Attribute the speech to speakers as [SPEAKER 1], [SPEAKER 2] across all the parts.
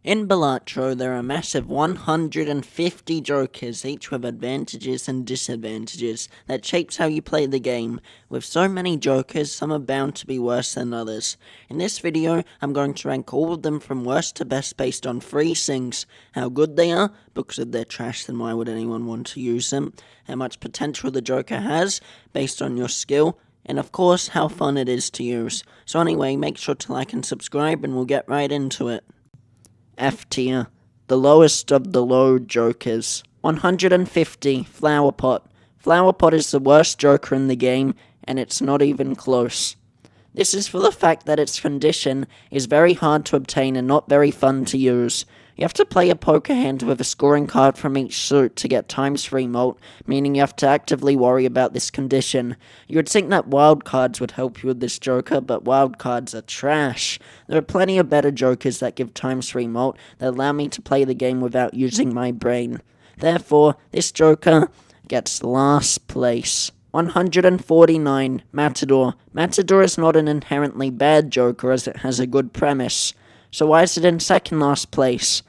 [SPEAKER 1] In Balatro, there are a massive 150 jokers, each with advantages and disadvantages, that shapes how you play the game. With so many jokers, some are bound to be worse than others. In this video, I'm going to rank all of them from worst to best based on three things: how good they are, because if they're trash then why would anyone want to use them, how much potential the joker has, based on your skill, and of course, how fun it is to use. So anyway, make sure to like and subscribe and we'll get right into it. F tier, the lowest of the low jokers. 150, Flower Pot. Flower Pot is the worst joker in the game, and it's not even close. This is for the fact that its condition is very hard to obtain and not very fun to use. You have to play a poker hand with a scoring card from each suit to get ×3 mult, meaning you have to actively worry about this condition. You would think that wild cards would help you with this joker, but wild cards are trash. There are plenty of better jokers that give ×3 mult that allow me to play the game without using my brain. Therefore, this joker gets last place. 149, Matador. Matador is not an inherently bad joker as it has a good premise. So why is it in second last place?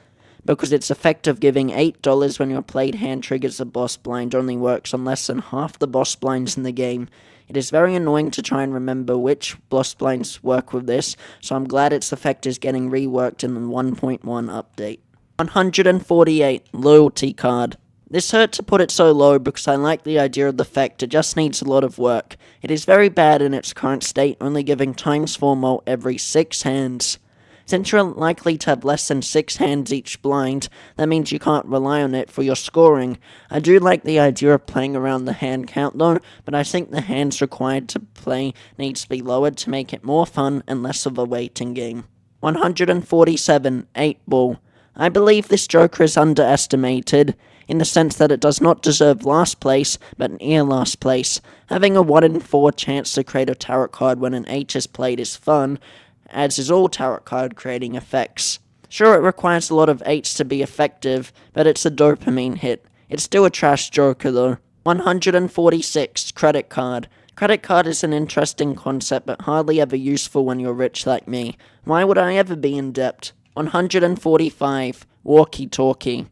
[SPEAKER 1] Because its effect of giving $8 when your played hand triggers a boss blind only works on less than half the boss blinds in the game. It is very annoying to try and remember which boss blinds work with this, so I'm glad its effect is getting reworked in the 1.1 update. 148, Loyalty Card. This hurt to put it so low because I like the idea of the effect, it just needs a lot of work. It is very bad in its current state, only giving ×4 mult every 6 hands. Since you're likely to have less than 6 hands each blind, that means you can't rely on it for your scoring. I do like the idea of playing around the hand count though, but I think the hands required to play needs to be lowered to make it more fun and less of a waiting game. 147, 8 Ball. I believe this joker is underestimated, in the sense that it does not deserve last place, but near last place. Having a 1 in 4 chance to create a tarot card when an 8 is played is fun, as is all tarot card creating effects. Sure, it requires a lot of 8s to be effective, but it's a dopamine hit. It's still a trash joker though. 146, Credit Card. Credit card is an interesting concept, but hardly ever useful when you're rich like me. Why would I ever be in debt? 145, Walkie Talkie.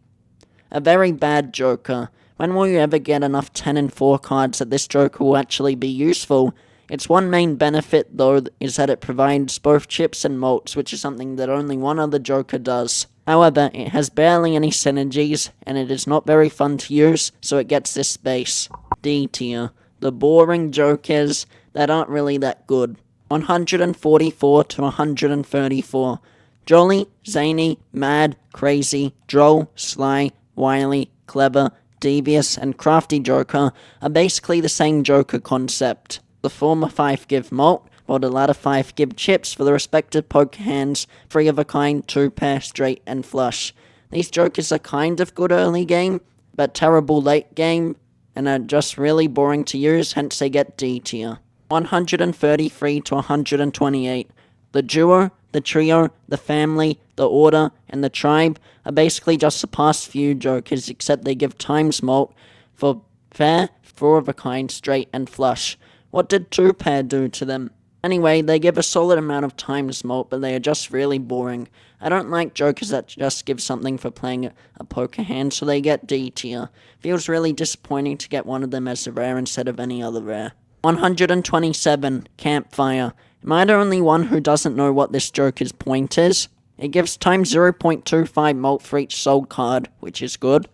[SPEAKER 1] A very bad joker. When will you ever get enough 10 and 4 cards that this joker will actually be useful? Its one main benefit, though, is that it provides both chips and mults, which is something that only one other joker does. However, it has barely any synergies, and it is not very fun to use, so it gets this space. D tier. The boring jokers that aren't really that good. 144 to 134. Jolly, zany, mad, crazy, droll, sly, wily, clever, devious, and crafty joker are basically the same joker concept. The former 5 give mult, while the latter 5 give chips for the respective poker hands, 3 of a kind, 2 pair, straight, and flush. These jokers are kind of good early game, but terrible late game, and are just really boring to use, hence they get D tier. 133 to 128. The duo, the trio, the family, the order, and the tribe are basically just the past few jokers, except they give ×mult for fair, 4 of a kind, straight, and flush. What did 2 pair do to them? Anyway, they give a solid amount of ×mult, but they are just really boring. I don't like jokers that just give something for playing a poker hand, so they get D tier. Feels really disappointing to get one of them as a rare instead of any other rare. 127, Campfire. Am I the only one who doesn't know what this joker's point is? It gives ×0.25 mult for each soul card, which is good.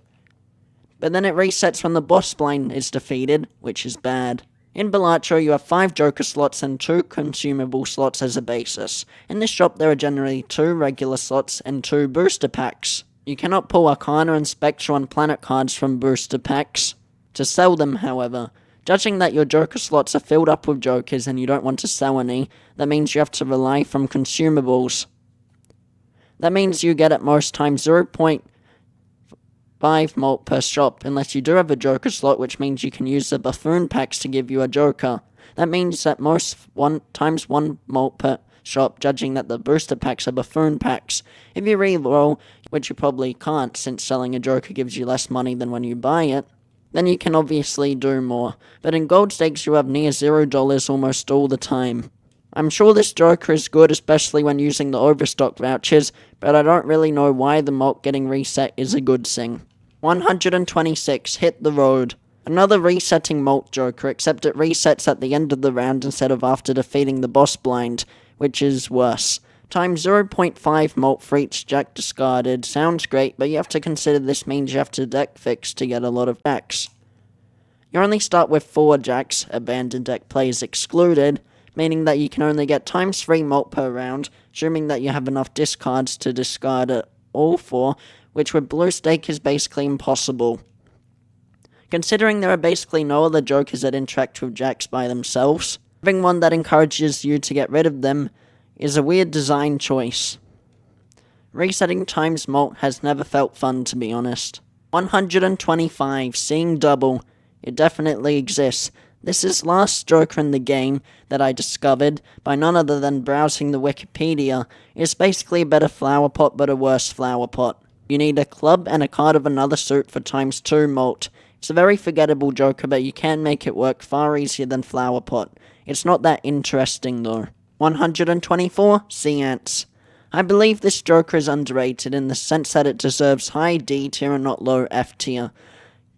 [SPEAKER 1] But then it resets when the boss blind is defeated, which is bad. In Balatro, you have 5 joker slots and 2 consumable slots as a basis. In this shop, there are generally 2 regular slots and 2 booster packs. You cannot pull Arcana and Spectral and Planet cards from booster packs to sell them, however. Judging that your joker slots are filled up with jokers and you don't want to sell any, that means you have to rely from consumables. That means you get at most ×0.5 mult per shop, unless you do have a joker slot, which means you can use the buffoon packs to give you a joker. That means that most ×1 mult per shop, judging that the booster packs are buffoon packs. If you re-roll, which you probably can't since selling a joker gives you less money than when you buy it, then you can obviously do more. But in gold stakes you have near $0 almost all the time. I'm sure this joker is good, especially when using the overstock vouchers, but I don't really know why the mult getting reset is a good thing. 126, Hit the Road. Another resetting mult joker, except it resets at the end of the round instead of after defeating the boss blind, which is worse. Times 0.5 mult for each jack discarded. Sounds great, but you have to consider this means you have to deck fix to get a lot of jacks. You only start with 4 jacks, abandoned deck plays excluded, meaning that you can only get times 3 mult per round, assuming that you have enough discards to discard all 4, which with blue stake is basically impossible. Considering there are basically no other jokers that interact with jacks by themselves, having one that encourages you to get rid of them is a weird design choice. Resetting times mult has never felt fun, to be honest. 125, Seeing Double. It definitely exists. This is last joker in the game that I discovered by none other than browsing the Wikipedia. It's basically a better flower pot but a worse flower pot. You need a club and a card of another suit for times 2 mult. It's a very forgettable joker, but you can make it work far easier than flower pot. It's not that interesting though. 124, Sea Ants. I believe this joker is underrated in the sense that it deserves high D tier and not low F tier.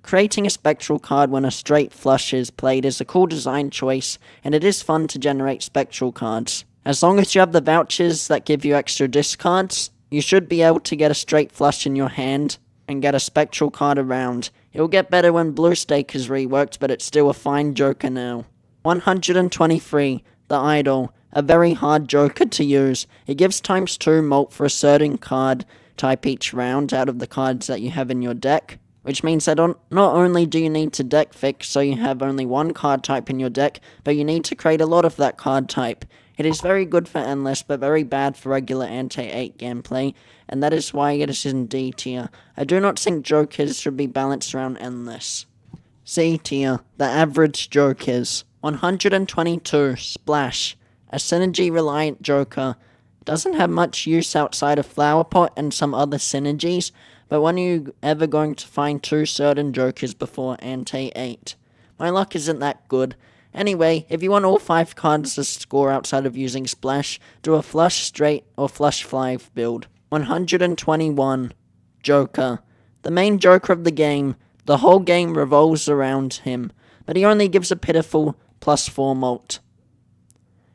[SPEAKER 1] Creating a spectral card when a straight flush is played is a cool design choice, and it is fun to generate spectral cards. As long as you have the vouchers that give you extra discards, you should be able to get a straight flush in your hand and get a spectral card around. It will get better when blue stake is reworked, but it's still a fine joker now. 123, The Idol. A very hard joker to use. It gives times 2 mult for a certain card type each round out of the cards that you have in your deck, which means that not only do you need to deck fix so you have only one card type in your deck, but you need to create a lot of that card type. It is very good for Endless, but very bad for regular anti-8 gameplay, and that is why it is in D tier. I do not think jokers should be balanced around Endless. C tier, the average jokers. 122, Splash. A synergy-reliant joker. Doesn't have much use outside of Flower Pot and some other synergies, but when are you ever going to find 2 certain jokers before anti-8? My luck isn't that good. Anyway, if you want all 5 cards to score outside of using Splash, do a Flush Straight or Flush 5 build. 121, Joker. The main joker of the game. The whole game revolves around him, but he only gives a pitiful +4 mult.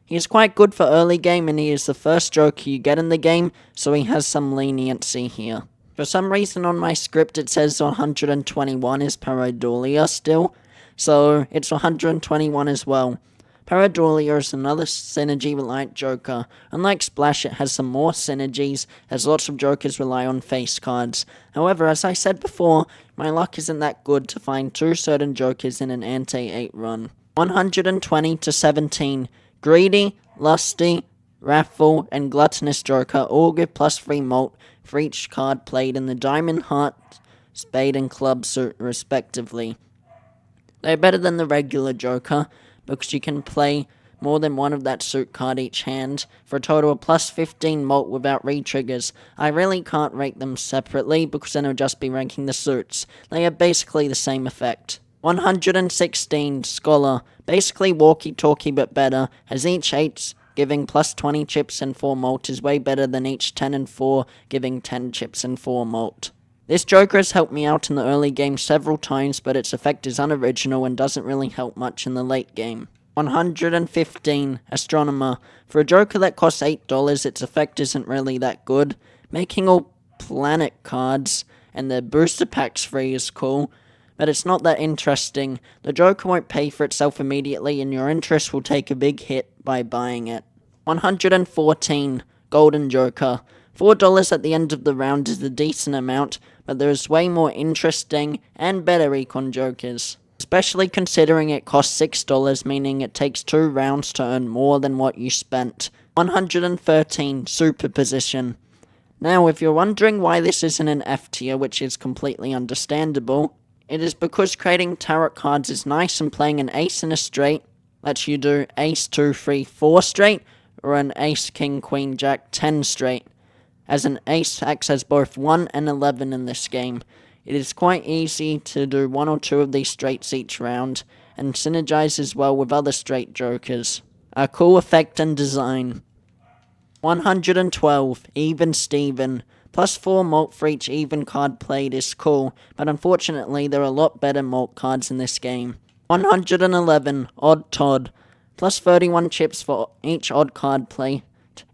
[SPEAKER 1] He is quite good for early game, and he is the first joker you get in the game, so he has some leniency here. For some reason on my script it says 121 is Pareidolia still, so it's 121 as well. Pareidolia is another synergy-reliant joker. Unlike Splash, it has some more synergies, as lots of jokers rely on face cards. However, as I said before, my luck isn't that good to find 2 certain jokers in an anti-8 run. 120 to 17. Greedy, Lusty, Wrathful, and Gluttonous Joker all give +3 mult for each card played in the Diamond, Heart, Spade, and Club suit respectively. They're better than the regular Joker, because you can play more than one of that suit card each hand, for a total of +15 mult without re-triggers. I really can't rate them separately, because then it would just be ranking the suits. They have basically the same effect. 116, Scholar. Basically walkie-talkie but better, as each 8 giving +20 chips and 4 mult is way better than each 10 and 4 giving 10 chips and 4 mult. This joker has helped me out in the early game several times, but its effect is unoriginal and doesn't really help much in the late game. 115, Astronomer. For a joker that costs $8, its effect isn't really that good. Making all planet cards and the booster packs free is cool, but it's not that interesting. The joker won't pay for itself immediately, and your interest will take a big hit by buying it. 114, Golden Joker. $4 at the end of the round is a decent amount, but there is way more interesting and better econ jokers. Especially considering it costs $6, meaning it takes 2 rounds to earn more than what you spent. 113, Superposition. Now, if you're wondering why this isn't an F tier, which is completely understandable, it is because creating tarot cards is nice, and playing an ace in a straight lets you do ace 2 3 4 straight, or an ace king queen jack 10 straight, as an ace acts as both 1 and 11 in this game. It is quite easy to do 1 or 2 of these straights each round, and synergizes well with other straight jokers. A cool effect and design. 112, Even Steven. Plus 4 malt for each even card played is cool, but unfortunately there are a lot better malt cards in this game. 111, Odd Todd. Plus 31 chips for each odd card played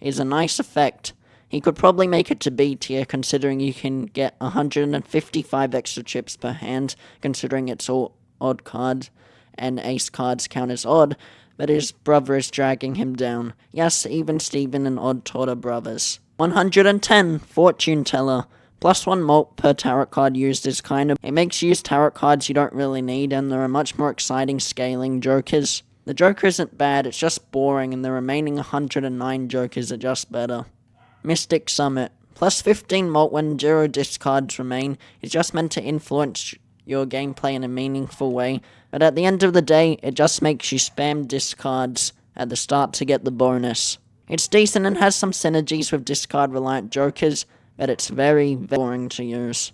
[SPEAKER 1] is a nice effect. He could probably make it to B tier considering you can get 155 extra chips per hand, considering it's all odd cards and ace cards count as odd, but his brother is dragging him down. Yes, Even Steven and Odd Todd are brothers. 110, Fortune Teller. Plus 1 malt per tarot card used is it makes you use tarot cards you don't really need, and there are much more exciting scaling jokers. The joker isn't bad, it's just boring, and the remaining 109 jokers are just better. Mystic Summit. Plus 15 malt when 0 discards remain is just meant to influence your gameplay in a meaningful way, but at the end of the day, it just makes you spam discards at the start to get the bonus. It's decent and has some synergies with discard-reliant jokers, but it's very boring to use.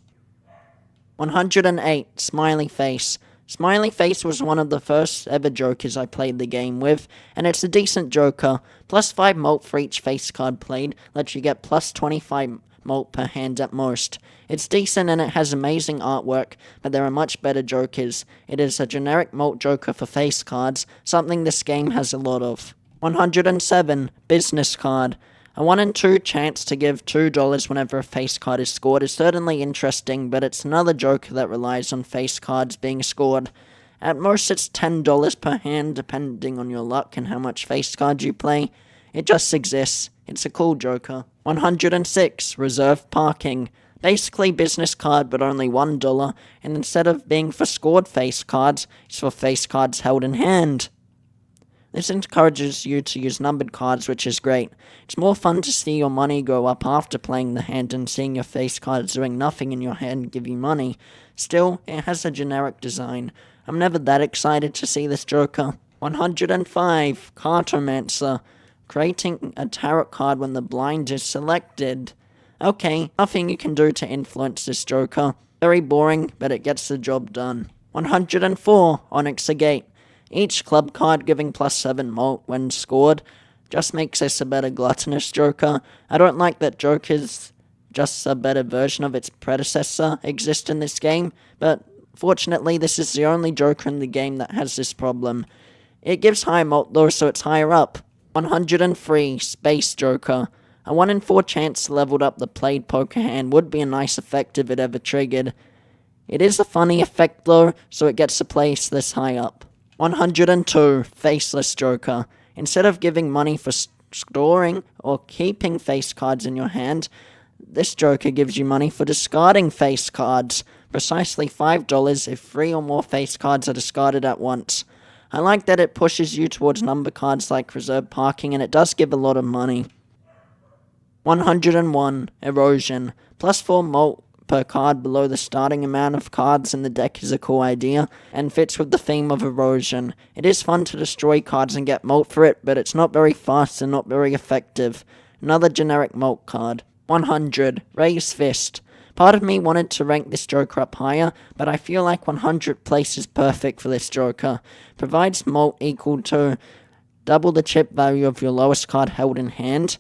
[SPEAKER 1] 108, Smiley Face. Smiley Face was one of the first ever jokers I played the game with, and it's a decent joker. Plus 5 malt for each face card played lets you get plus 25 malt per hand at most. It's decent and it has amazing artwork, but there are much better jokers. It is a generic malt joker for face cards, something this game has a lot of. 107, Business Card. A 1 in 2 chance to give $2 whenever a face card is scored is certainly interesting, but it's another joker that relies on face cards being scored. At most it's $10 per hand, depending on your luck and how much face cards you play. It just exists. It's a cool joker. 106, Reserve Parking. Basically business card, but only $1, and instead of being for scored face cards, it's for face cards held in hand. This encourages you to use numbered cards, which is great. It's more fun to see your money go up after playing the hand and seeing your face cards doing nothing in your hand give you money. Still, it has a generic design. I'm never that excited to see this joker. 105, Cartomancer. Creating a tarot card when the blind is selected. Okay, nothing you can do to influence this joker. Very boring, but it gets the job done. 104, Onyx Agate. Each club card giving plus 7 malt when scored just makes this a better gluttonous joker. I don't like that jokers, just a better version of its predecessor, exist in this game, but fortunately this is the only joker in the game that has this problem. It gives high malt though, so it's higher up. 103, Space Joker. A 1 in 4 chance leveled up the played poker hand would be a nice effect if it ever triggered. It is a funny effect though, so it gets a place this high up. 102, Faceless Joker. Instead of giving money for storing or keeping face cards in your hand, this joker gives you money for discarding face cards. Precisely $5 if 3 or more face cards are discarded at once. I like that it pushes you towards number cards like Reserve Parking, and it does give a lot of money. 101, Erosion. Plus 4 malt per card below the starting amount of cards in the deck is a cool idea, and fits with the theme of erosion. It is fun to destroy cards and get malt for it, but it's not very fast and not very effective. Another generic malt card. 100, Raise Fist. Part of me wanted to rank this joker up higher, but I feel like 100th place is perfect for this joker. Provides malt equal to double the chip value of your lowest card held in hand,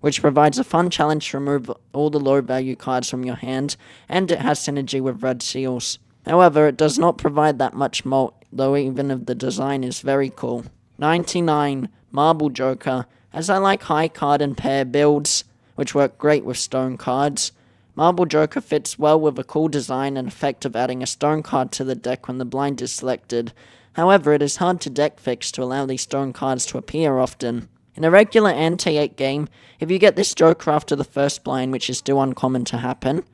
[SPEAKER 1] which provides a fun challenge to remove all the low value cards from your hand, and it has synergy with red seals. However, it does not provide that much malt, though even if the design is very cool. 99, Marble Joker. As I like high card and pair builds, which work great with stone cards, Marble Joker fits well with a cool design and effect of adding a stone card to the deck when the blind is selected. However, it is hard to deck fix to allow these stone cards to appear often. In a regular anti-8 game, if you get this joker after the first blind, which is still uncommon to happen,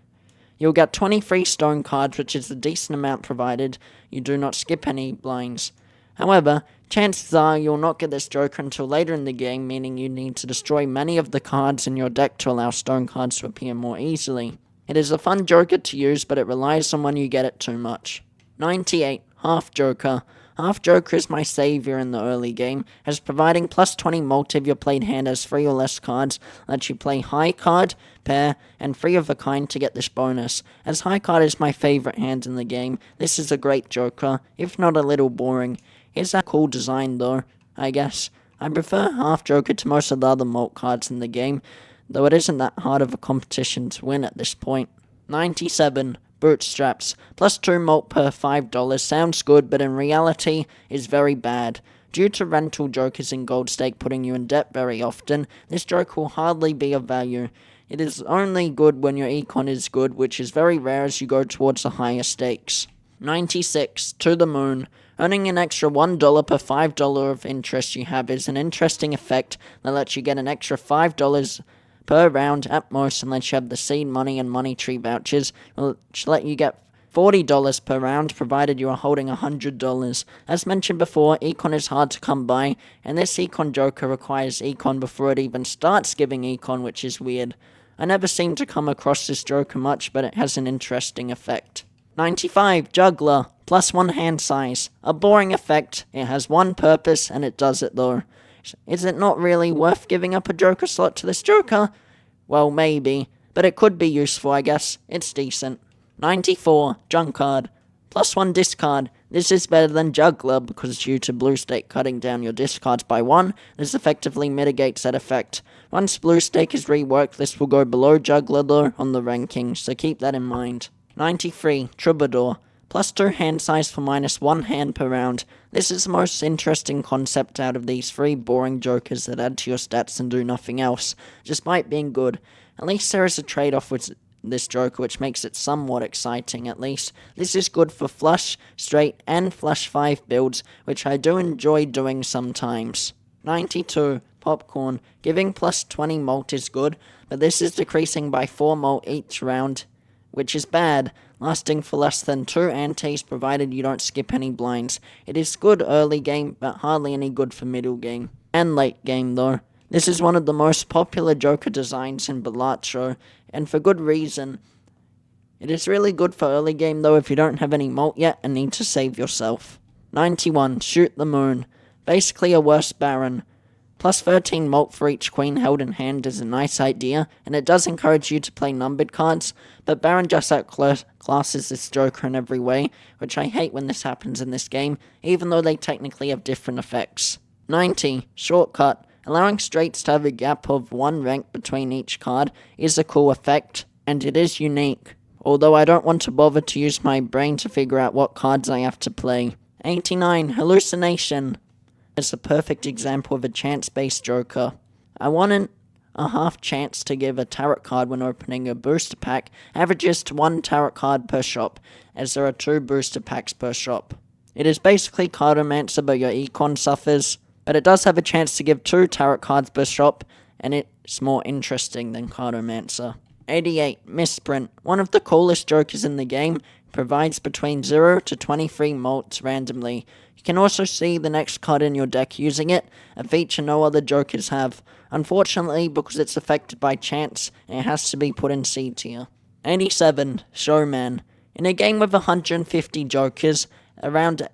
[SPEAKER 1] you'll get 23 stone cards, which is a decent amount provided you do not skip any blinds. However, chances are you'll not get this joker until later in the game, meaning you need to destroy many of the cards in your deck to allow stone cards to appear more easily. It is a fun joker to use, but it relies on when you get it too much. 98, Half Joker. Half Joker is my savior in the early game, as providing plus 20 malt if your played hand has 3 or less cards, lets you play high card, pair, and 3 of a kind to get this bonus. As high card is my favorite hand in the game, this is a great joker, if not a little boring. It's a cool design though, I guess. I prefer half Joker to most of the other malt cards in the game, though it isn't that hard of a competition to win at this point. 97. Bootstraps. Plus 2 malt per $5 sounds good, but in reality is very bad. Due to rental jokers in Gold Stake putting you in debt very often, this joke will hardly be of value. It is only good when your econ is good, which is very rare as you go towards the higher stakes. 96. To the moon. Earning an extra $1 per $5 of interest you have is an interesting effect that lets you get an extra $5 per round at most unless you have the seed money and money tree vouchers, which let you get $40 per round provided you are holding $100. As mentioned before, econ is hard to come by, and this econ joker requires econ before it even starts giving econ, which is weird. I never seem to come across this joker much, but it has an interesting effect. 95. Juggler. Plus 1 hand size. A boring effect. It has one purpose, and it does it though. Is it not really worth giving up a joker slot to this joker? Well, maybe, but it could be useful, I guess. It's decent. 94. Drunkard. Plus 1 discard. This is better than Juggler because due to Blue Stake cutting down your discards by 1, this effectively mitigates that effect. Once Blue Stake is reworked, this will go below Juggler though on the ranking, so keep that in mind. 93. Troubadour. Plus 2 hand size for minus 1 hand per round. This is the most interesting concept out of these 3 boring jokers that add to your stats and do nothing else, despite being good. At least there is a trade-off with this joker which makes it somewhat exciting at least. This is good for flush, straight, and flush 5 builds, which I do enjoy doing sometimes. 92. Popcorn. Giving plus 20 malt is good, but this is decreasing by 4 malt each round, which is bad, lasting for less than 2 antes provided you don't skip any blinds. It is good early game, but hardly any good for middle game. And late game though. This is one of the most popular joker designs in Balatro, and for good reason. It is really good for early game though if you don't have any malt yet and need to save yourself. 91. Shoot the moon. Basically a worse Baron. Plus 13 malt for each queen held in hand is a nice idea, and it does encourage you to play numbered cards, but Baron just outclasses this joker in every way, which I hate when this happens in this game, even though they technically have different effects. 90. Shortcut. Allowing straights to have a gap of 1 rank between each card is a cool effect, and it is unique, although I don't want to bother to use my brain to figure out what cards I have to play. 89. Hallucination. It's a perfect example of a chance-based joker. I wanted a half chance to give a tarot card when opening a booster pack averages to 1 tarot card per shop, as there are 2 booster packs per shop. It is basically Cartomancer, but your econ suffers, but it does have a chance to give 2 tarot cards per shop, and it's more interesting than Cartomancer. 88. Misprint. One of the coolest jokers in the game, provides between 0 to 23 malts randomly. You can also see the next card in your deck using it, a feature no other jokers have. Unfortunately, because it's affected by chance, it has to be put in C tier. 87. Showman. In a game with 150 jokers, around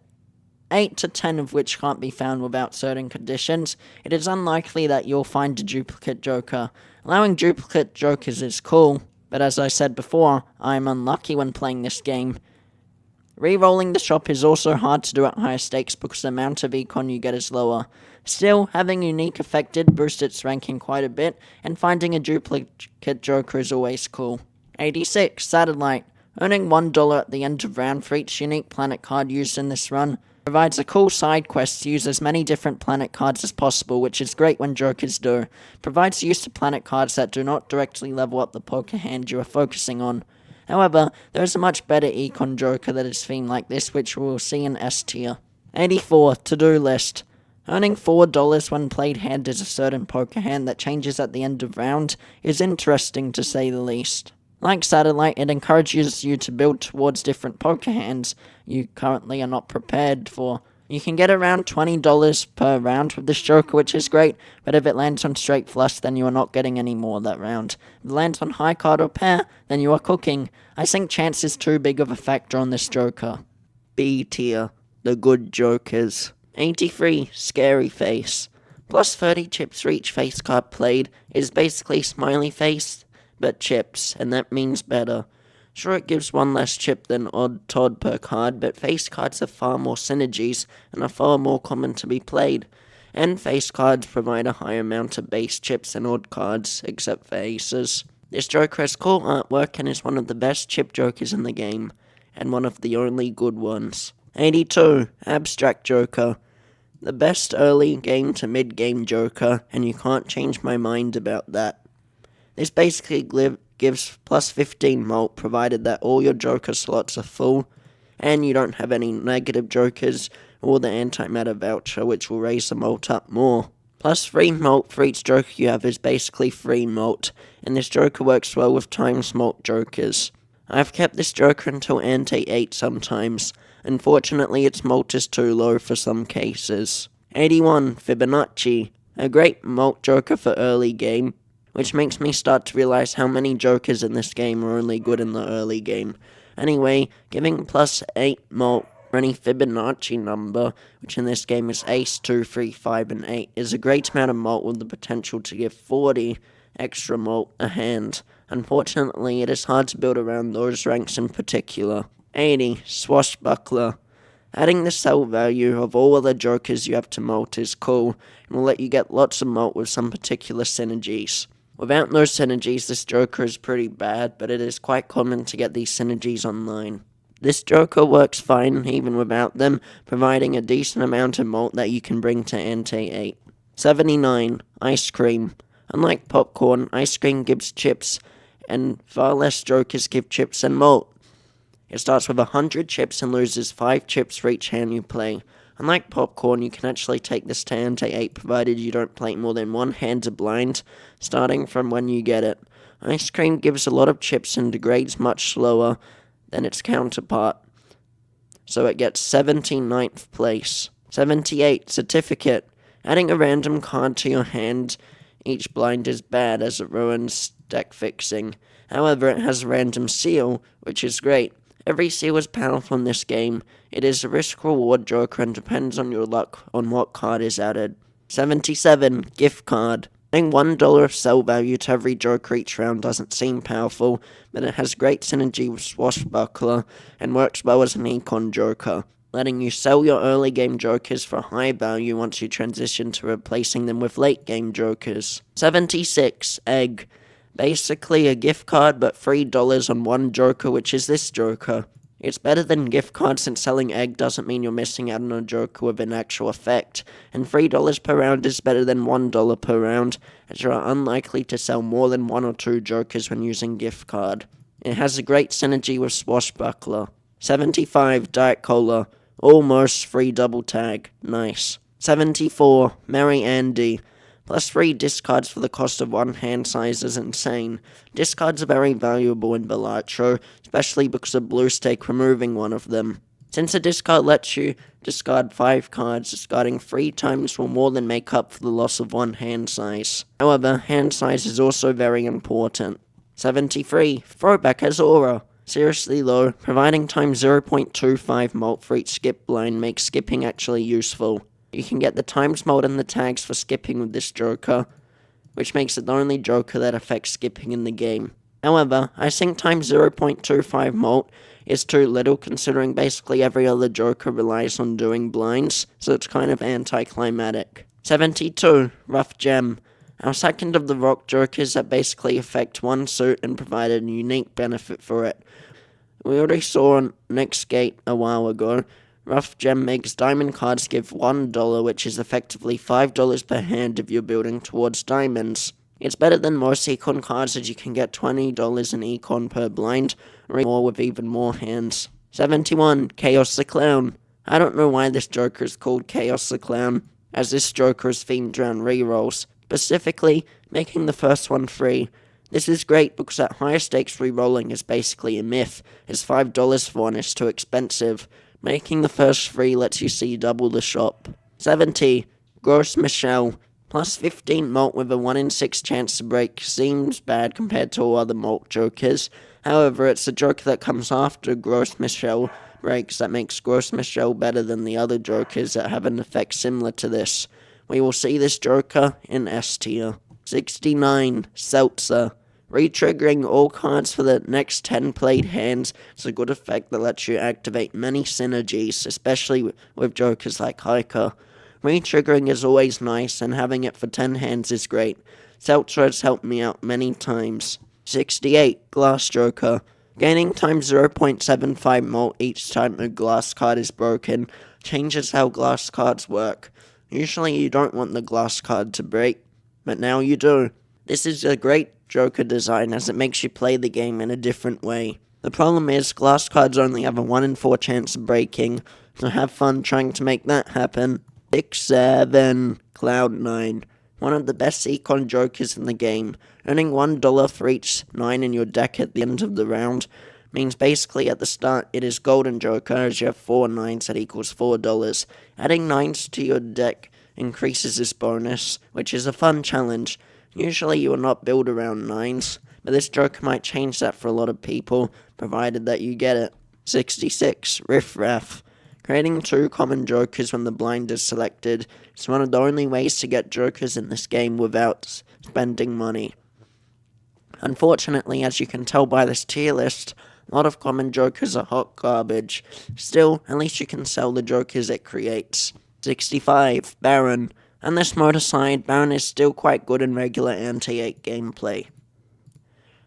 [SPEAKER 1] 8 to 10 of which can't be found without certain conditions, it is unlikely that you'll find a duplicate joker. Allowing duplicate jokers is cool, but as I said before, I am unlucky when playing this game. Re-rolling the shop is also hard to do at higher stakes because the amount of econ you get is lower. Still, having unique effect did boost its ranking quite a bit, and finding a duplicate joker is always cool. 86. Satellite. Earning $1 at the end of round for each unique planet card used in this run provides a cool side quest to use as many different planet cards as possible, which is great when jokers do. Provides use to planet cards that do not directly level up the poker hand you are focusing on. However, there is a much better econ joker that is themed like this, which we will see in S tier. 84. To-do list. Earning $4 when played hand is a certain poker hand that changes at the end of round is interesting to say the least. Like Satellite, it encourages you to build towards different poker hands you currently are not prepared for. You can get around $20 per round with this joker, which is great, but if it lands on straight flush, then you are not getting any more that round. If it lands on high card or pair, then you are cooking. I think chance is too big of a factor on this joker. B tier. The good jokers. 83. Scary face. Plus 30 chips for each face card played is basically smiley face, but chips, and that means better. Sure, it gives 1 less chip than odd Todd per card, but face cards have far more synergies and are far more common to be played. and face cards provide a high amount of base chips and odd cards, except for aces. This Joker has cool artwork and is one of the best chip Jokers in the game, and one of the only good ones. 82. Abstract Joker. The best early game to mid game Joker, and you can't change my mind about that. This basically gives plus 15 mult provided that all your Joker slots are full, and you don't have any negative Jokers or the antimatter voucher, which will raise the mult up more. Plus 3 mult for each Joker you have is basically free mult, and this Joker works well with times mult Jokers. I've kept this Joker until ante 8 sometimes. Unfortunately, its mult is too low for some cases. 81. Fibonacci. A great mult Joker for early game, which makes me start to realize how many Jokers in this game are only good in the early game. Anyway, giving plus 8 mult for any Fibonacci number, which in this game is ace, 2, 3, 5, and 8, is a great amount of mult with the potential to give 40 extra mult a hand. Unfortunately, it is hard to build around those ranks in particular. 80. Swashbuckler. Adding the sell value of all other Jokers you have to mult is cool, and will let you get lots of mult with some particular synergies. Without those synergies, this Joker is pretty bad, but it is quite common to get these synergies online. This Joker works fine even without them, providing a decent amount of mult that you can bring to ante 8. 79. Ice Cream. Unlike popcorn, ice cream gives chips, and far less Jokers give chips and mult. It starts with 100 chips and loses 5 chips for each hand you play. Unlike popcorn, you can actually take this to ante 8 provided you don't play more than one hand to blind, starting from when you get it. Ice cream gives a lot of chips and degrades much slower than its counterpart, so it gets 79th place. 78. Certificate. Adding a random card to your hand each blind is bad as it ruins deck fixing. However, it has a random seal, which is great. Every seal is powerful in this game. It is a risk-reward Joker and depends on your luck on what card is added. 77. Gift card. Adding $1 of sell value to every Joker each round doesn't seem powerful, but it has great synergy with Swashbuckler and works well as an econ Joker, letting you sell your early game Jokers for high value once you transition to replacing them with late game Jokers. 76. Egg. Basically a gift card, but $3 on one Joker, which is this Joker. It's better than gift cards since selling egg doesn't mean you're missing out on a Joker with an actual effect, and $3 per round is better than $1 per round, as you are unlikely to sell more than 1 or 2 Jokers when using gift card. It has a great synergy with Swashbuckler. 75. Diet Cola. Almost free double tag. Nice. 74. Merry Andy. Plus 3 discards for the cost of 1 hand size is insane. Discards are very valuable in Balatro, especially because of blue stake removing one of them. Since a discard lets you discard 5 cards, discarding 3 times will more than make up for the loss of 1 hand size. However, hand size is also very important. 73. Throwback as Aura. Seriously though, providing times 0.25 mult for each skip blind makes skipping actually useful. You can get the times mult and the tags for skipping with this Joker, which makes it the only Joker that affects skipping in the game. However, I think times 0.25 mult is too little considering basically every other Joker relies on doing blinds, so it's kind of anticlimactic. 72. Rough Gem. Our second of the rock Jokers that basically affect one suit and provide a unique benefit for it. We already saw Next Gate a while ago. Rough Gem makes diamond cards give $1, which is effectively $5 per hand if you're building towards diamonds. It's better than most econ cards as you can get $20 in econ per blind, or more with even more hands. 71. Chaos the Clown. I don't know why this Joker is called Chaos the Clown, as this Joker is themed around rerolls, specifically making the first one free. This is great because at higher stakes rerolling is basically a myth, as $5 for one is too expensive. Making the first free lets you see double the shop. 70. Gross Michelle. Plus 15 mult with a 1 in 6 chance to break seems bad compared to all other mult Jokers. However, it's a Joker that comes after Gross Michelle breaks that makes Gross Michelle better than the other Jokers that have an effect similar to this. We will see this Joker in S tier. 69. Seltzer. Retriggering all cards for the next 10 played hands is a good effect that lets you activate many synergies, especially with Jokers like Hiker. Re-triggering is always nice, and having it for 10 hands is great. Seltzer has helped me out many times. 68. Glass Joker. Gaining times 0.75 mult each time a glass card is broken changes how glass cards work. Usually you don't want the glass card to break, but now you do. This is a great Joker design as it makes you play the game in a different way. The problem is glass cards only have a 1 in 4 chance of breaking, so have fun trying to make that happen. 6-7 Cloud9. One of the best econ jokers in the game. Earning $1 for each 9 in your deck at the end of the round means basically at the start it is Golden Joker as you have 4 9s that equals $4. Adding 9s to your deck increases this bonus, which is a fun challenge. Usually you will not build around 9s, but this joker might change that for a lot of people, provided that you get it. 66. Riff Raff. Creating 2 common jokers when the blind is selected is one of the only ways to get jokers in this game without spending money. Unfortunately, as you can tell by this tier list, a lot of common jokers are hot garbage. Still, at least you can sell the jokers it creates. 65. Baron. On this mode aside, Baron is still quite good in regular anti-8 gameplay.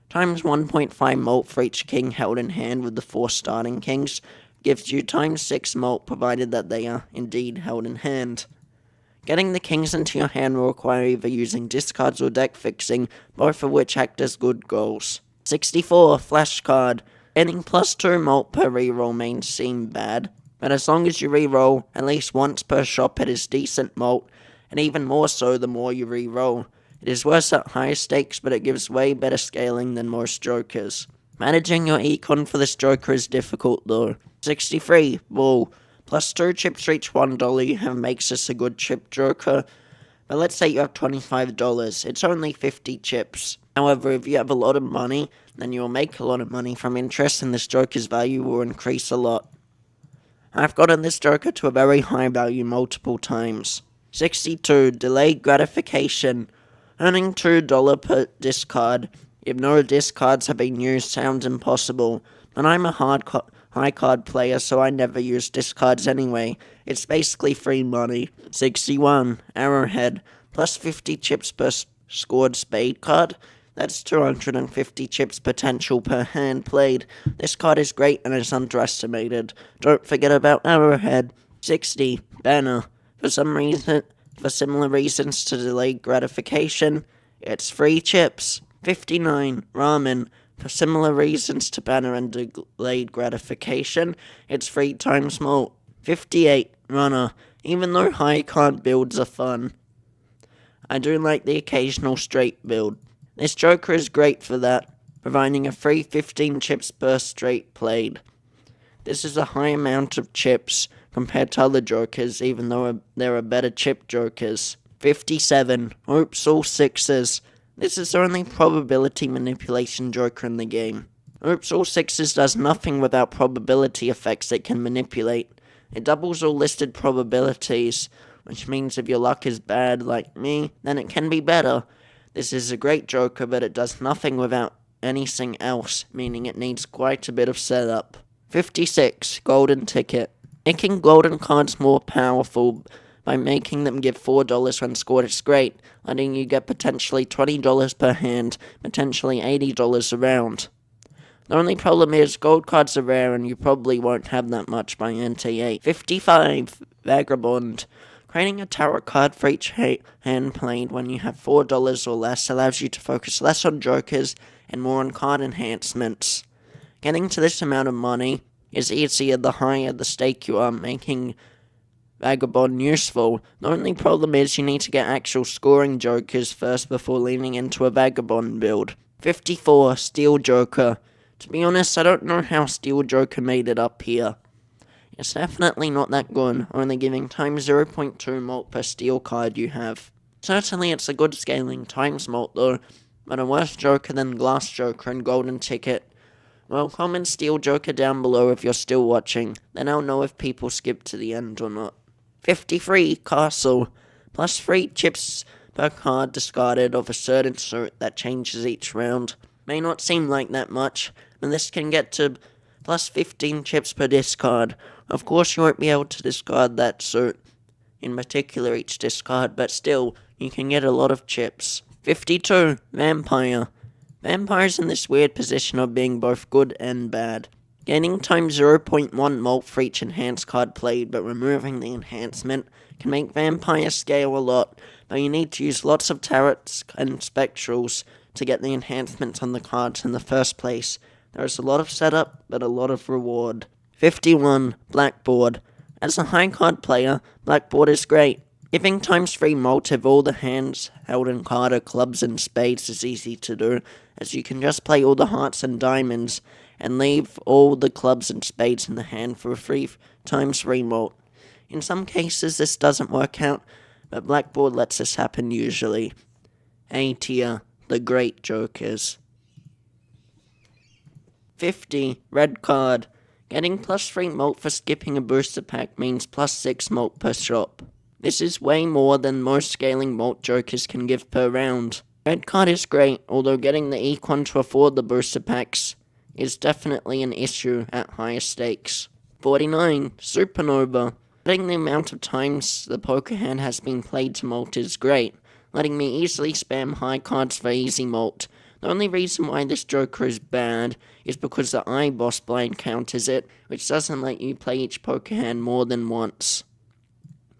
[SPEAKER 1] Times 1.5 mult for each king held in hand with the 4 starting kings gives you times 6 mult provided that they are indeed held in hand. Getting the kings into your hand will require either using discards or deck fixing, both of which act as good goals. 64. Flash card. Getting plus 2 mult per reroll may seem bad, but as long as you reroll at least once per shop it is decent mult, and even more so the more you reroll. It is worse at higher stakes, but it gives way better scaling than most jokers. Managing your econ for this joker is difficult though. 63. Bull. Plus 2 chips for each $1 you have makes this a good chip joker, but let's say you have $25, it's only 50 chips. However, if you have a lot of money, then you will make a lot of money from interest and this joker's value will increase a lot. I've gotten this joker to a very high value multiple times. 62. Delayed gratification. Earning $2 per discard if no discards have been used sounds impossible, but I'm a high card player, so I never use discards anyway. It's basically free money. 61. Arrowhead. Plus 50 chips per scored spade card. That's 250 chips potential per hand played. This card is great and is underestimated. Don't forget about Arrowhead. 60. Banner. For similar reasons to delayed gratification, it's free chips. 59. Ramen. For similar reasons to banner and delayed gratification, it's 3 times mult. 58. Runner. Even though high card builds are fun, I do like the occasional straight build. This joker is great for that, providing a free 15 chips per straight played. This is a high amount of chips compared to other jokers, even though there are better chip jokers. 57. Oops, all sixes. This is the only probability manipulation joker in the game. Oops, all sixes does nothing without probability effects it can manipulate. It doubles all listed probabilities, which means if your luck is bad like me, then it can be better. This is a great joker, but it does nothing without anything else, meaning it needs quite a bit of setup. 56. Golden Ticket. Making golden cards more powerful by making them give $4 when scored is great, letting you get potentially $20 per hand, potentially $80 a round. The only problem is gold cards are rare and you probably won't have that much by NT8. 55. Vagabond. Creating a tarot card for each hand played when you have $4 or less allows you to focus less on jokers and more on card enhancements. Getting to this amount of money is easier the higher the stake you are, making Vagabond useful. The only problem is you need to get actual scoring jokers first before leaning into a Vagabond build. 54. Steel Joker. To be honest, I don't know how Steel Joker made it up here. It's definitely not that good, only giving times 0.2 mult per steel card you have. Certainly it's a good scaling times mult though, but a worse joker than Glass Joker and Golden Ticket. Well, comment Steel Joker down below if you're still watching, then I'll know if people skip to the end or not. 53. Castle. Plus 3 chips per card discarded of a certain sort that changes each round. May not seem like that much, but this can get to plus 15 chips per discard. Of course you won't be able to discard that suit in particular each discard, but still, you can get a lot of chips. 52. Vampire. Vampire's in this weird position of being both good and bad. Gaining times 0.1 mult for each enhanced card played, but removing the enhancement can make Vampire scale a lot, but you need to use lots of tarots and spectrals to get the enhancements on the cards in the first place. There is a lot of setup, but a lot of reward. 51. Blackboard. As a high card player, Blackboard is great. Giving times 3 mult if all the hands held in card are clubs and spades is easy to do, as you can just play all the hearts and diamonds, and leave all the clubs and spades in the hand for a 3 times 3 mult. In some cases this doesn't work out, but Blackboard lets this happen usually. A tier, the great jokers. 50. Red card. Getting plus 3 mult for skipping a booster pack means plus 6 mult per shop. This is way more than most scaling mult jokers can give per round. Red card is great, although getting the econ to afford the booster packs is definitely an issue at higher stakes. 49. Supernova. Getting the amount of times the poker hand has been played to mult is great, letting me easily spam high cards for easy mult. The only reason why this joker is bad is because the eye boss blind counters it, which doesn't let you play each poker hand more than once.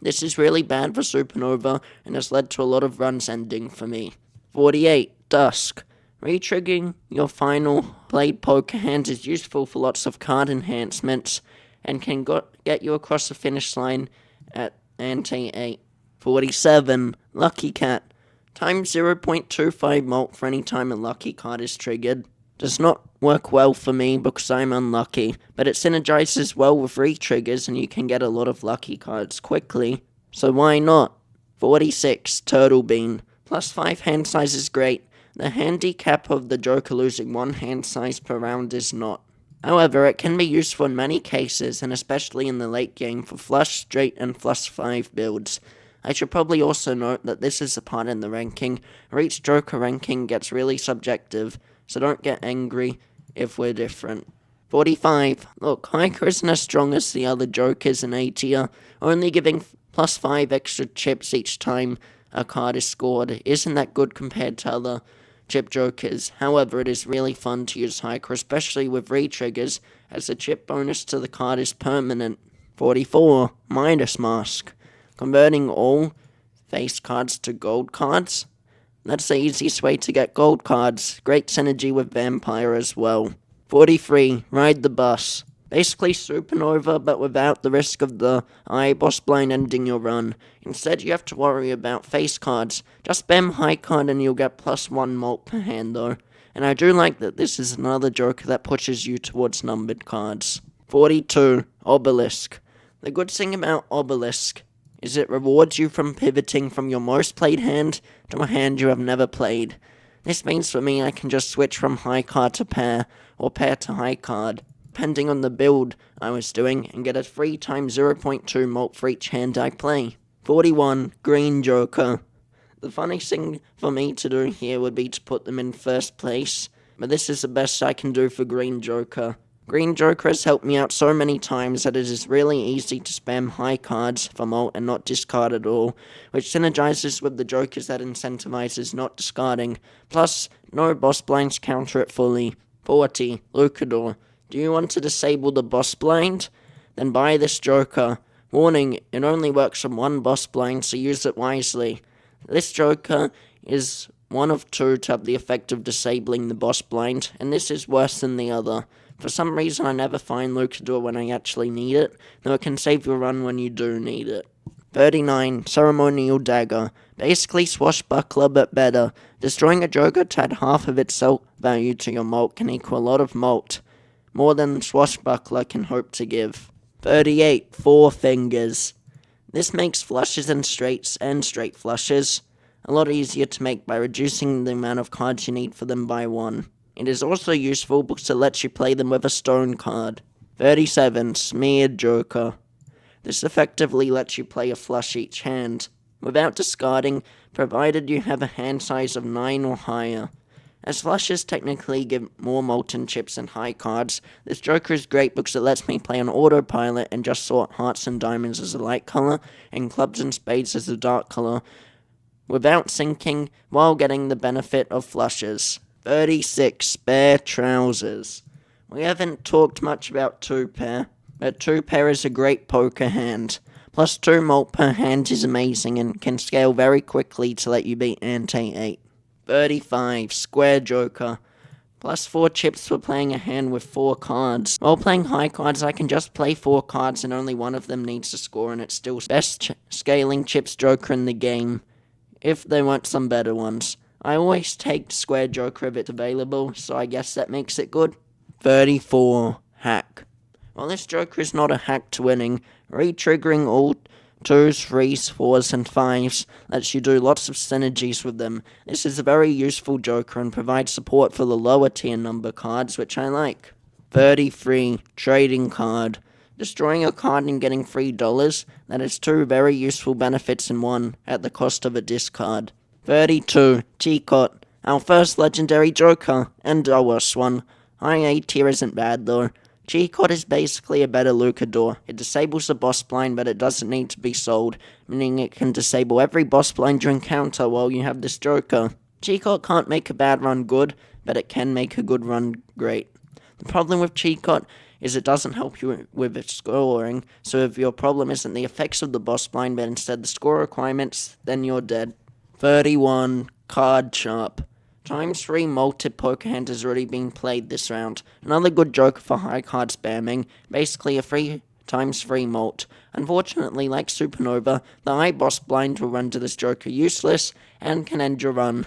[SPEAKER 1] This is really bad for Supernova, and has led to a lot of runs ending for me. 48. Dusk. Retriggering your final played poker hands is useful for lots of card enhancements, and can get you across the finish line at ante 8. 47. Lucky Cat. Times 0.25 mult for any time a lucky card is triggered. Does not work well for me because I'm unlucky, but it synergizes well with re-triggers and you can get a lot of lucky cards quickly, so why not? 46. Turtle Bean. Plus 5 hand size is great. The handicap of the joker losing 1 hand size per round is not. However, it can be useful in many cases, and especially in the late game for flush, straight, and flush 5 builds. I should probably also note that this is a part in the ranking, where each joker ranking gets really subjective, so don't get angry if we're different. 45. Look, Hiker isn't as strong as the other jokers in A tier, only giving plus 5 extra chips each time a card is scored isn't that good compared to other chip jokers. However, it is really fun to use Hiker, especially with re-triggers, as the chip bonus to the card is permanent. 44. Midas Mask. Converting all face cards to gold cards. That's the easiest way to get gold cards. Great synergy with Vampire as well. 43. Ride the Bus. Basically Supernova, but without the risk of the eye boss blind ending your run. Instead, you have to worry about face cards. Just spam high card and you'll get plus 1 mult per hand though. And I do like that this is another joker that pushes you towards numbered cards. 42. Obelisk. The good thing about Obelisk is it rewards you from pivoting from your most played hand to a hand you have never played. This means for me I can just switch from high card to pair, or pair to high card, depending on the build I was doing, and get a 3 times 0.2 mult for each hand I play. 41. Green Joker. The funniest thing for me to do here would be to put them in first place, but this is the best I can do for Green Joker. Green Joker has helped me out so many times that it is really easy to spam high cards for mult and not discard at all, which synergizes with the jokers that incentivizes not discarding, plus no boss blinds counter it fully. 40. Lucador. Do you want to disable the boss blind? Then buy this joker. Warning, it only works on 1 boss blind, so use it wisely. This joker is one of 2 to have the effect of disabling the boss blind, and this is worse than the other. For some reason I never find Lucador when I actually need it, though it can save your run when you do need it. 39. Ceremonial Dagger. Basically Swashbuckler but better. Destroying a joker to add half of its sell value to your mult can equal a lot of mult, more than Swashbuckler can hope to give. 38. Four Fingers. This makes flushes and straight flushes a lot easier to make by reducing the amount of cards you need for them by 1. It is also useful because it lets you play them with a stone card. 37. Smeared Joker. This effectively lets you play a flush each hand, without discarding, provided you have a hand size of 9 or higher. As flushes technically give more molten chips and high cards, this joker is great because it lets me play on autopilot and just sort hearts and diamonds as a light color and clubs and spades as a dark color without sinking while getting the benefit of flushes. 36. Spare trousers. We haven't talked much about 2-pair, but 2-pair is a great poker hand. Plus 2 mult per hand is amazing and can scale very quickly to let you beat ante 8. 35. Square joker. Plus 4 chips for playing a hand with 4 cards. While playing high cards, I can just play 4 cards and only one of them needs to score, and it's still best scaling chips joker in the game, if there weren't some better ones. I always take square joker if it's available, so I guess that makes it good. 34. Hack. While this joker is not a hack to winning, re-triggering all 2s, 3s, 4s, and 5s lets you do lots of synergies with them. This is a very useful joker and provides support for the lower tier number cards, which I like. 33. Trading card. Destroying a card and getting $3, that is 2 very useful benefits in one, at the cost of a discard. 32. Teacot. Our first legendary joker, and our worst one. High A tier isn't bad though. Teacot is basically a better Lucador. It disables the boss blind, but it doesn't need to be sold, meaning it can disable every boss blind you encounter while you have this joker. Teacot can't make a bad run good, but it can make a good run great. The problem with Teacot is it doesn't help you with its scoring, so if your problem isn't the effects of the boss blind, but instead the score requirements, then you're dead. 31. Card Sharp. Times 3 Malted Poker Hand has already been played this round. Another good joker for high card spamming, basically a 3x3 mult. Unfortunately, like Supernova, the high boss blind will render this joker useless and can end your run.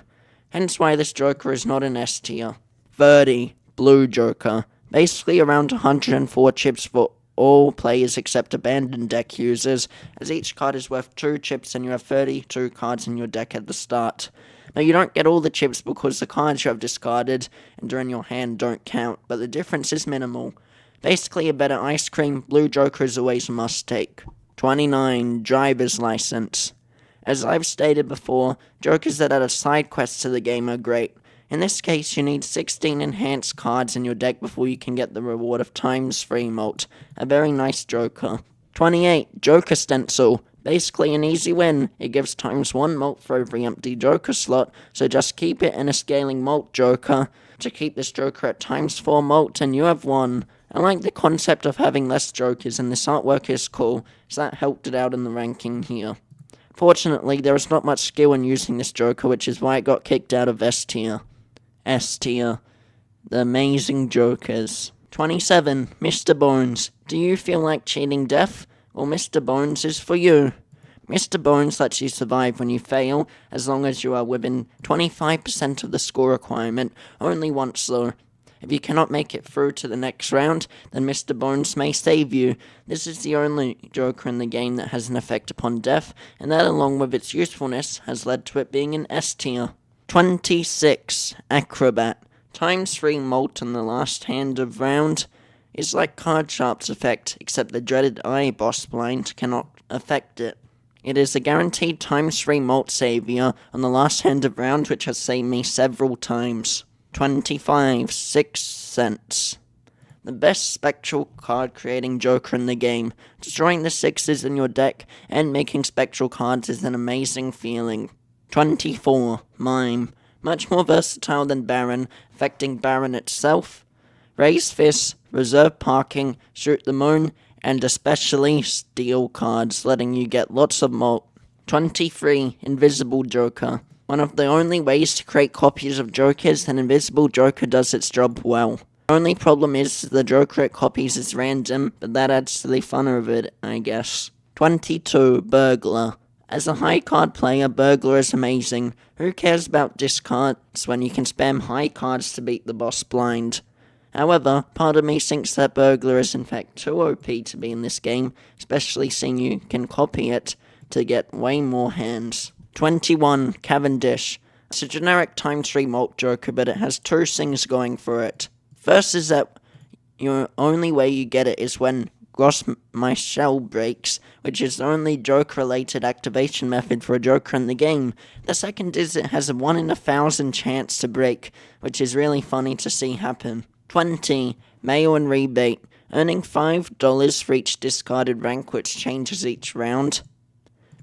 [SPEAKER 1] Hence why this joker is not an S tier. 30. Blue Joker. Basically around 104 chips for all players except abandoned deck users, as each card is worth 2 chips and you have 32 cards in your deck at the start. Now, you don't get all the chips because the cards you have discarded and are in your hand don't count, but the difference is minimal. Basically, a better ice cream, Blue Joker is always a must-take. 29. Driver's License. As I've stated before, jokers that add a side quest to the game are great. In this case, you need 16 enhanced cards in your deck before you can get the reward of times 3 mult. A very nice joker. 28. Joker Stencil. Basically an easy win. It gives times 1 mult for every empty joker slot, so just keep it in a scaling mult joker to keep this joker at times 4 mult and you have won. I like the concept of having less jokers, and this artwork is cool, so that helped it out in the ranking here. Fortunately, there is not much skill in using this joker, which is why it got kicked out of S tier. S tier. The amazing jokers. 27. Mr. Bones. Do you feel like cheating death? Well, Mr. Bones is for you. Mr. Bones lets you survive when you fail, as long as you are within 25% of the score requirement, only once though. If you cannot make it through to the next round, then Mr. Bones may save you. This is the only joker in the game that has an effect upon death, and that along with its usefulness has led to it being an S tier. 26. Acrobat. Times 3 mult on the last hand of round is like Card Sharp's effect, except the dreaded eye boss blind cannot affect it. It is a guaranteed times 3 mult savior on the last hand of round, which has saved me several times. 25. Sixth Sense. The best spectral card creating joker in the game. Destroying the 6s in your deck and making spectral cards is an amazing feeling. 24. Mime. Much more versatile than Baron, affecting Baron itself. Raise fists, reserve parking, shoot the moon, and especially steal cards, letting you get lots of mult. 23. Invisible Joker. One of the only ways to create copies of jokers, an invisible joker does its job well. The only problem is the joker it copies is random, but that adds to the fun of it, I guess. 22. Burglar. As a high card player, Burglar is amazing. Who cares about discards when you can spam high cards to beat the boss blind? However, part of me thinks that Burglar is in fact too OP to be in this game, especially seeing you can copy it to get way more hands. 21. Cavendish. It's a generic times 3 mult joker, but it has 2 things going for it. First is that your only way you get it is when Gross My Shell breaks, which is the only joke-related activation method for a joker in the game. The second is it has a 1 in 1,000 chance to break, which is really funny to see happen. 20. Mail and Rebate. Earning $5 for each discarded rank, which changes each round,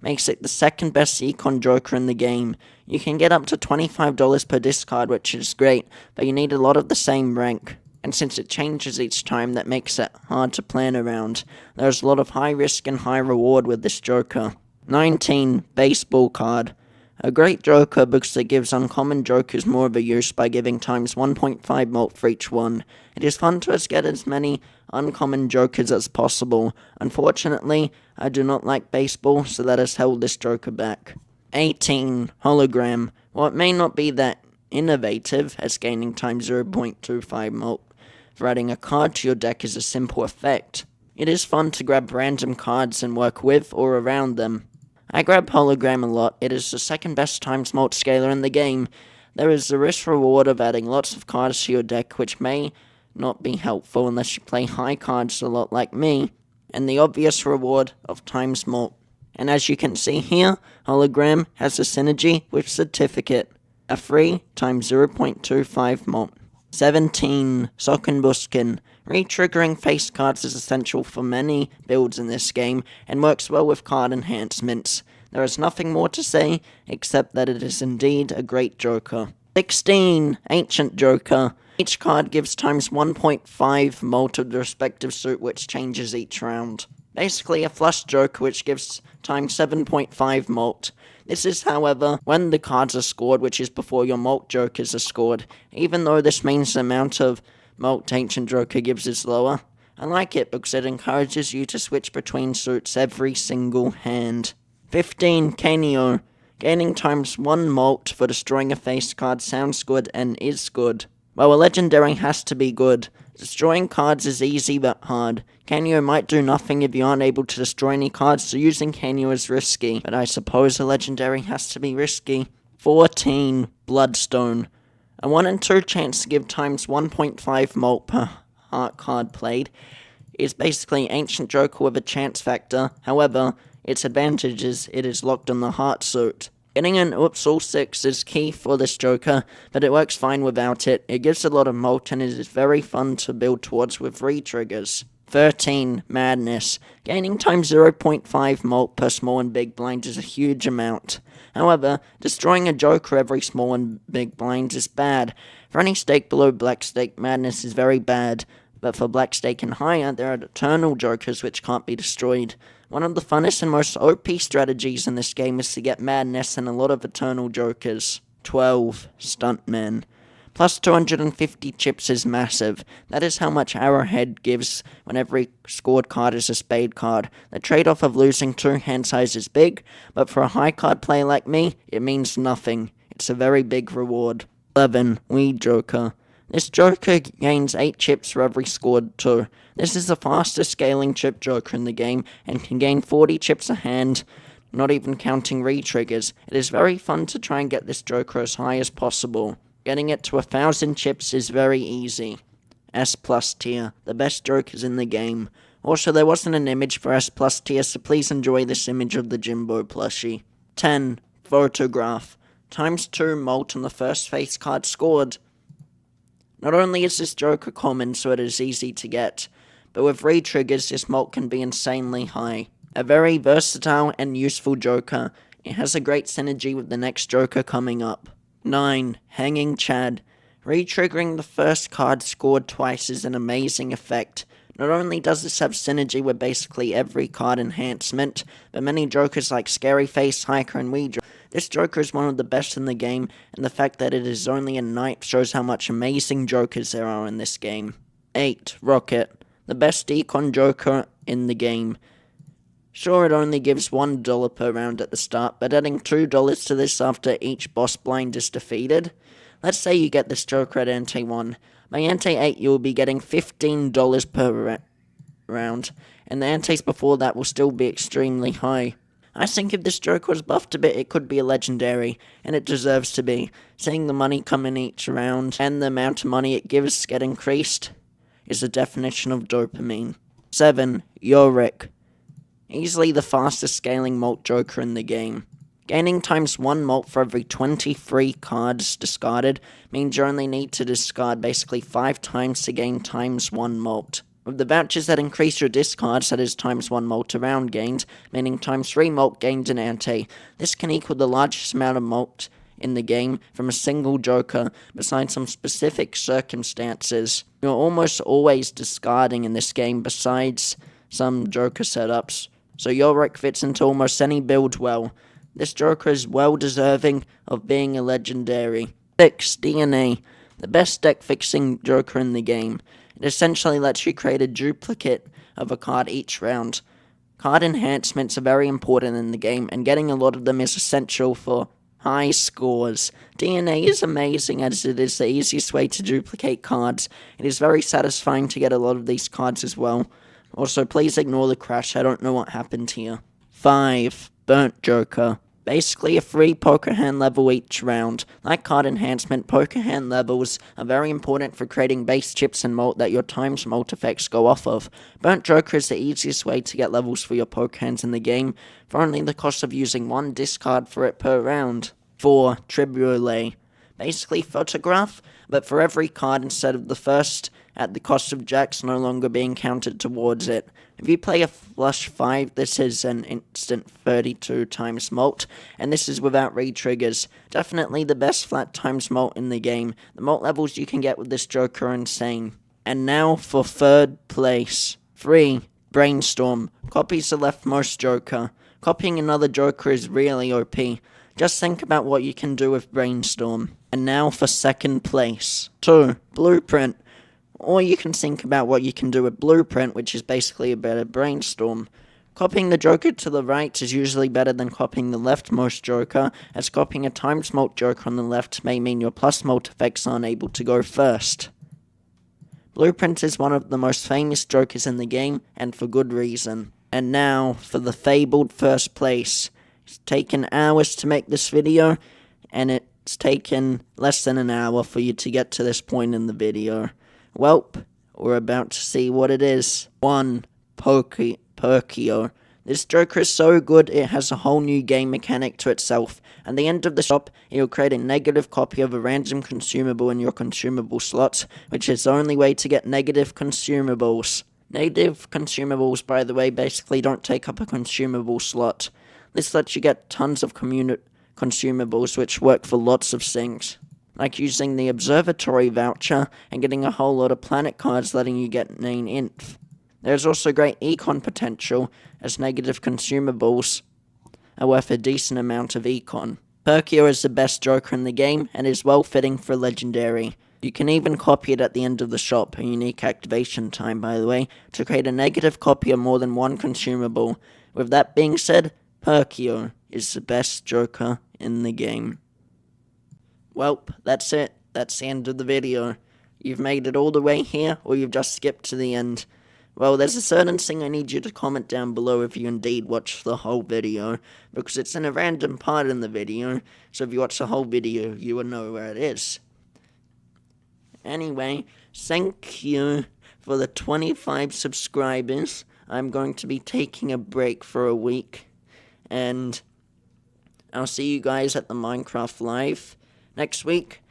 [SPEAKER 1] makes it the second best econ joker in the game. You can get up to $25 per discard, which is great, but you need a lot of the same rank. And since it changes each time, that makes it hard to plan around. There's a lot of high risk and high reward with this joker. 19. Baseball Card. A great joker because it gives uncommon jokers more of a use by giving times 1.5 mult for each one. It is fun to get as many uncommon jokers as possible. Unfortunately, I do not like baseball, so that has held this joker back. 18. Hologram. While it may not be that innovative as gaining times 0.25 mult for adding a card to your deck is a simple effect, it is fun to grab random cards and work with or around them. I grab Hologram a lot. It is the second best times mult scaler in the game. There is the risk reward of adding lots of cards to your deck, which may not be helpful unless you play high cards a lot like me, and the obvious reward of times mult. And as you can see here, Hologram has a synergy with Certificate, a free times 0.25 mult. 17. Sockenbusken. Re-triggering face cards is essential for many builds in this game, and works well with card enhancements. There is nothing more to say, except that it is indeed a great joker. 16. Ancient Joker. Each card gives times 1.5 mult of the respective suit, which changes each round. Basically a flush joker which gives times 7.5 mult. This is, however, when the cards are scored, which is before your mult jokers are scored. Even though this means the amount of mult Ancient Joker gives is lower, I like it because it encourages you to switch between suits every single hand. 15. Kaneo. Gaining times 1 mult for destroying a face card sounds good and is good. Well, a legendary has to be good. Destroying cards is easy but hard. Kaneo might do nothing if you aren't able to destroy any cards, so using Kaneo is risky, but I suppose a legendary has to be risky. 14. Bloodstone. A 1 in 2 chance to give times 1.5 mult per heart card played is basically Ancient Joker with a chance factor. However, its advantage is it is locked on the heart suit. Getting an Oops All 6 is key for this joker, but it works fine without it. It gives a lot of mult and it is very fun to build towards with re-triggers. 13. Madness. Gaining times 0.5 mult per small and big blind is a huge amount. However, destroying a joker every small and big blind is bad. For any stake below black stake, Madness is very bad, but for black stake and higher, there are eternal jokers which can't be destroyed. One of the funnest and most OP strategies in this game is to get Madness and a lot of eternal jokers. 12. Stuntman. Plus 250 chips is massive. That is how much Arrowhead gives when every scored card is a spade card. The trade-off of losing 2 hand size is big, but for a high card player like me, it means nothing. It's a very big reward. 11. Weed Joker. This joker gains 8 chips for every scored 2. This is the fastest scaling chip joker in the game, and can gain 40 chips a hand, not even counting re-triggers. It is very fun to try and get this joker as high as possible. Getting it to 1,000 chips is very easy. S+ tier, the best jokers in the game. Also, there wasn't an image for S+ tier, so please enjoy this image of the Jimbo plushie. 10. Photograph. Times 2 mult on the first face card scored. Not only is this joker common, so it is easy to get, but with re-triggers, this mult can be insanely high. A very versatile and useful joker. It has a great synergy with the next joker coming up. 9. Hanging Chad. Re-triggering the first card scored twice is an amazing effect. Not only does this have synergy with basically every card enhancement, but many jokers like Scary Face, Hiker, and Weed. This joker is one of the best in the game, and the fact that it is only a knight shows how much amazing jokers there are in this game. 8. Rocket. The best econ joker in the game. Sure, it only gives $1 per round at the start, but adding $2 to this after each boss blind is defeated. Let's say you get this joker at Ante 1. By Ante 8, you will be getting $15 per round, and the antes before that will still be extremely high. I think if this joker was buffed a bit, it could be a legendary, and it deserves to be. Seeing the money come in each round, and the amount of money it gives get increased, is the definition of dopamine. 7. Yorick. Easily the fastest scaling mult joker in the game. Gaining times 1 mult for every 23 cards discarded means you only need to discard basically 5 times to gain times 1 mult. With the vouchers that increase your discards, that is times 1 mult around gained, meaning times 3 mult gained in ante. This can equal the largest amount of mult in the game from a single joker, besides some specific circumstances. You're almost always discarding in this game besides some joker setups, so Yorick fits into almost any build well. This joker is well deserving of being a legendary. 6. DNA. The best deck fixing joker in the game. It essentially lets you create a duplicate of a card each round. Card enhancements are very important in the game, and getting a lot of them is essential for high scores. DNA is amazing as it is the easiest way to duplicate cards. It is very satisfying to get a lot of these cards as well. Also, please ignore the crash, I don't know what happened here. 5. Burnt Joker. Basically a free poker hand level each round. Like card enhancement, poker hand levels are very important for creating base chips and mult that your times mult effects go off of. Burnt Joker is the easiest way to get levels for your poker hands in the game, for only the cost of using 1 discard for it per round. 4. Triboulet. Basically photograph, but for every card instead of the first, at the cost of jacks no longer being counted towards it. If you play a flush 5, this is an instant 32 times mult, and this is without re-triggers. Definitely the best flat times mult in the game. The mult levels you can get with this joker are insane. And now for 3rd place. 3. Brainstorm. Copies the leftmost joker. Copying another joker is really OP. Just think about what you can do with Brainstorm. And now for 2nd place. 2. Blueprint. Or you can think about what you can do with Blueprint, which is basically a better Brainstorm. Copying the joker to the right is usually better than copying the leftmost joker, as copying a times mult joker on the left may mean your plus mult effects aren't able to go first. Blueprint is one of the most famous jokers in the game, and for good reason. And now for the fabled 1st place. It's taken hours to make this video, and it's taken less than an hour for you to get to this point in the video. Welp, we're about to see what it is. 1. Perkio. This joker is so good it has a whole new game mechanic to itself. At the end of the shop, it will create a negative copy of a random consumable in your consumable slot, which is the only way to get negative consumables. Negative consumables, by the way, basically don't take up a consumable slot. This lets you get tons of consumables which work for lots of things, like using the observatory voucher and getting a whole lot of planet cards letting you get main inf. There's also great econ potential, as negative consumables are worth a decent amount of econ. Perkio is the best joker in the game and is well fitting for legendary. You can even copy it at the end of the shop, a unique activation time by the way, to create a negative copy of more than 1 consumable. With that being said, Perkio is the best joker in the game. Well, that's it. That's the end of the video. You've made it all the way here, or you've just skipped to the end. Well, there's a certain thing I need you to comment down below if you indeed watch the whole video, because it's in a random part in the video, so if you watch the whole video, you will know where it is. Anyway, thank you for the 25 subscribers. I'm going to be taking a break for a week, and I'll see you guys at the Minecraft Live next week.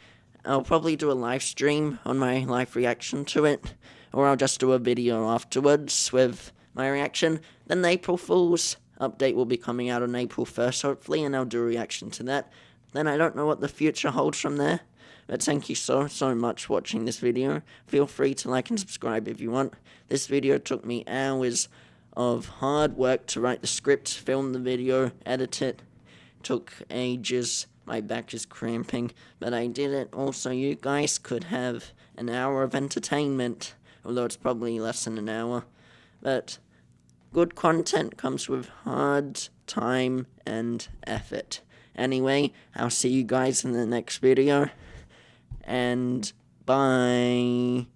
[SPEAKER 1] I'll probably do a live stream on my live reaction to it, or I'll just do a video afterwards with my reaction. Then the April Fool's update will be coming out on April 1st, hopefully, and I'll do a reaction to that. Then I don't know what the future holds from there, but thank you so much for watching this video. Feel free to like and subscribe if you want. This video took me hours of hard work to write the script, film the video, edit it. Took ages. My back is cramping, but I did it. Also, you guys could have an hour of entertainment, although it's probably less than an hour. But good content comes with hard time and effort. Anyway, I'll see you guys in the next video, and bye.